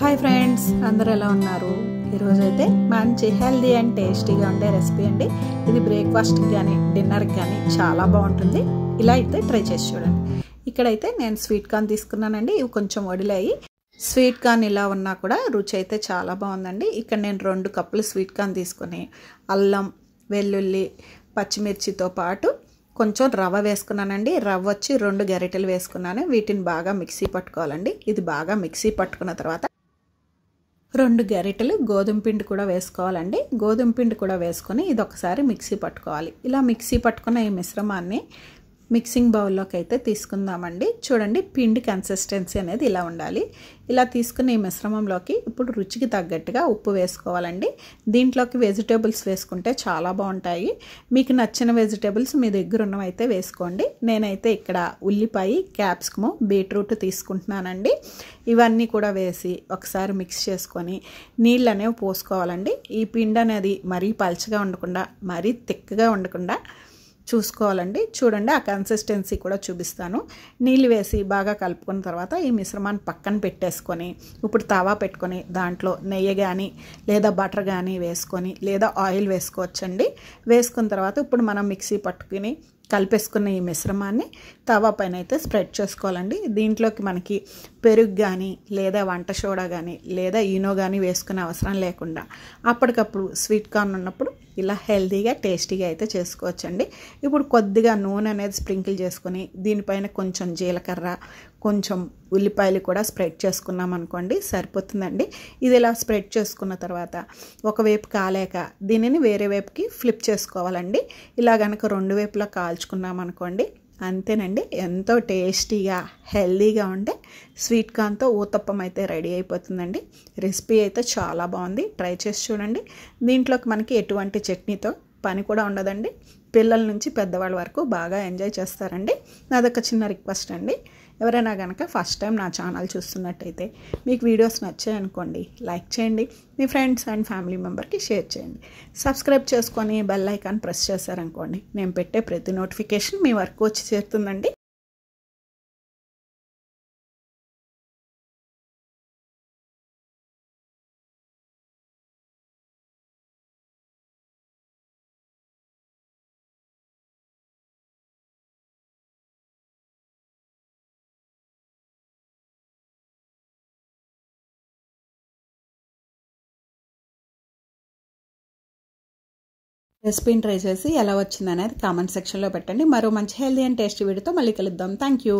Hi friends, అందరూ ఎలా ఉన్నారు? ఈరోజు అయితే మంచి హెల్దీ అండ్ టేస్టీగా ఉండే రెసిపీ అండి. ఇది బ్రేక్ఫాస్ట్కి కానీ డిన్నర్కి కానీ చాలా బాగుంటుంది. ఇలా అయితే ట్రై చేసి చూడండి. ఇక్కడైతే నేను స్వీట్ కార్న్ తీసుకున్నానండి. ఇవి కొంచెం వడిలాయి. స్వీట్ కార్న్ ఇలా ఉన్నా కూడా రుచి అయితే చాలా బాగుందండి. ఇక్కడ నేను 2 కప్పులు స్వీట్ కార్న్ తీసుకొని అల్లం, వెల్లుల్లి, పచ్చిమిర్చితో పాటు కొంచెం రవ్వ వేసుకున్నానండి. రవ్వ వచ్చి 2 గరిటెలు వేసుకున్నాను. వీటిని బాగా మిక్సీ పట్టుకోవాలండి. ఇది బాగా మిక్సీ పట్టుకున్న తర్వాత 2 గరిటెలు గోధుమ పిండి కూడా వేసుకోవాలండి. గోధుమ పిండి కూడా వేసుకొని ఇది ఒకసారి మిక్సీ పట్టుకోవాలి. ఇలా మిక్సీ పట్టుకున్న ఈ మిశ్రమాన్ని మిక్సింగ్ బౌల్లోకి అయితే తీసుకుందామండి. చూడండి, పిండి కన్సిస్టెన్సీ అనేది ఇలా ఉండాలి. ఇలా తీసుకున్న ఈ మిశ్రమంలోకి ఇప్పుడు రుచికి తగ్గట్టుగా ఉప్పు వేసుకోవాలండి. దీంట్లోకి వెజిటేబుల్స్ వేసుకుంటే చాలా బాగుంటాయి. మీకు నచ్చిన వెజిటేబుల్స్ మీ దగ్గర ఉన్నవైతే వేసుకోండి. నేనైతే ఇక్కడ ఉల్లిపాయ, క్యాప్సికము, బీట్రూట్ తీసుకుంటున్నానండి. ఇవన్నీ కూడా వేసి ఒకసారి మిక్స్ చేసుకొని నీళ్ళు అనేవి పోసుకోవాలండి. ఈ పిండి అనేది మరీ పల్చగా ఉండకుండా మరీ తిక్కగా ఉండకుండా చూసుకోవాలండి. చూడండి, ఆ కన్సిస్టెన్సీ కూడా చూపిస్తాను. నీళ్ళు వేసి బాగా కలుపుకున్న తర్వాత ఈ మిశ్రమాన్ని పక్కన పెట్టేసుకొని ఇప్పుడు తవా పెట్టుకొని దాంట్లో నెయ్యి కానీ లేదా బటర్ కానీ వేసుకొని లేదా ఆయిల్ వేసుకోవచ్చండి. వేసుకున్న తర్వాత ఇప్పుడు మనం మిక్సీ పట్టుకుని కలిపేసుకున్న ఈ మిశ్రమాన్ని తవా పైన అయితే స్ప్రెడ్ చేసుకోవాలండి. దీంట్లోకి మనకి పెరుగు కానీ లేదా వంట సోడా కానీ లేదా ఈనో కానీ వేసుకునే అవసరం లేకుండా అప్పటికప్పుడు స్వీట్ కార్న్ ఉన్నప్పుడు ఇలా హెల్తీగా టేస్టీగా అయితే చేసుకోవచ్చండి. ఇప్పుడు కొద్దిగా నూనె అనేది స్ప్రింకిల్ చేసుకొని దీనిపైన కొంచెం జీలకర్ర, కొంచెం ఉల్లిపాయలు కూడా స్ప్రెడ్ చేసుకున్నాం అనుకోండి, సరిపోతుందండి. ఇది ఇలా స్ప్రెడ్ చేసుకున్న తర్వాత ఒకవైపు కాలేక దీనిని వేరే వైపుకి ఫ్లిప్ చేసుకోవాలండి. ఇలా కనుక 2 వైపులా కాల్చుకున్నాం అనుకోండి, అంతేనండి. ఎంతో టేస్టీగా హెల్తీగా ఉండే స్వీట్ కార్న్తో ఊతప్పం అయితే రెడీ అయిపోతుందండి. రెసిపీ అయితే చాలా బాగుంది, ట్రై చేసి చూడండి. దీంట్లోకి మనకి ఎటువంటి చట్నీతో పని కూడా ఉండదండి. పిల్లల నుంచి పెద్దవాళ్ళ వరకు బాగా ఎంజాయ్ చేస్తారండి. నాదొక చిన్న రిక్వెస్ట్ అండి, ఎవరైనా కనుక ఫస్ట్ టైం నా ఛానల్ చూస్తున్నట్టయితే మీకు వీడియోస్ నచ్చాయనుకోండి, లైక్ చేయండి, మీ ఫ్రెండ్స్ అండ్ ఫ్యామిలీ మెంబర్కి షేర్ చేయండి. సబ్స్క్రైబ్ చేసుకొని బెల్ ఐకాన్ ప్రెస్ చేశారనుకోండి, నేను పెట్టే ప్రతి నోటిఫికేషన్ మీ వరకు వచ్చి చేరుతుందండి. రెసిపీని ట్రై చేసి ఎలా వచ్చింది అనేది కామెంట్ సెక్షన్లో పెట్టండి. మరో మంచి హెల్దీ అండ్ టేస్టీ వీడియోతో మళ్ళీ కలుద్దాం. Thank you.